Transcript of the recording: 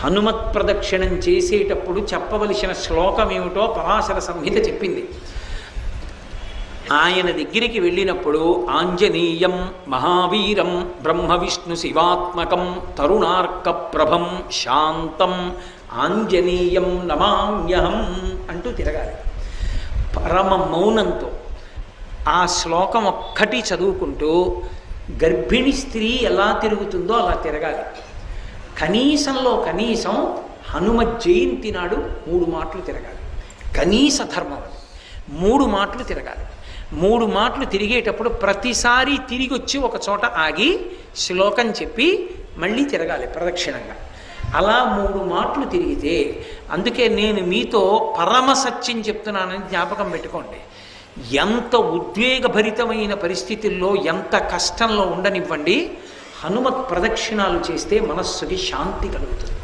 హనుమత్ ప్రదక్షిణం చేసేటప్పుడు చెప్పవలసిన శ్లోకం ఏమిటో పరాశర సంహిత చెప్పింది. ఆయన దగ్గరికి వెళ్ళినప్పుడు ఆంజనేయం మహావీరం బ్రహ్మ విష్ణు శివాత్మకం తరుణార్క ప్రభం శాంతం ఆంజనేయం నమామ్యహం అంటూ తిరగాలి. పరమ మౌనంతో ఆ శ్లోకం ఒక్కటి చదువుకుంటూ గర్భిణి స్త్రీ ఎలా తిరుగుతుందో అలా తిరగాలి. కనీసంలో కనీసం హనుమ జయంతి నాడు 3 మాటలు తిరగాలి. కనీస ధర్మం అది. 3 మాటలు తిరగాలి. 3 మాటలు తిరిగేటప్పుడు ప్రతిసారి తిరిగి వచ్చి ఒక చోట ఆగి శ్లోకం చెప్పి మళ్ళీ తిరగాలి ప్రదక్షిణంగా. అలా 3 మాటలు తిరిగితే, అందుకే నేను మీతో పరమ సత్యం చెప్తున్నానని జ్ఞాపకం పెట్టుకోండి. ఎంత ఉద్వేగభరితమైన పరిస్థితుల్లో, ఎంత కష్టంలో ఉండనివ్వండి, హనుమత్ ప్రదక్షిణాలు చేస్తే మనస్సుకి శాంతి కలుగుతుంది.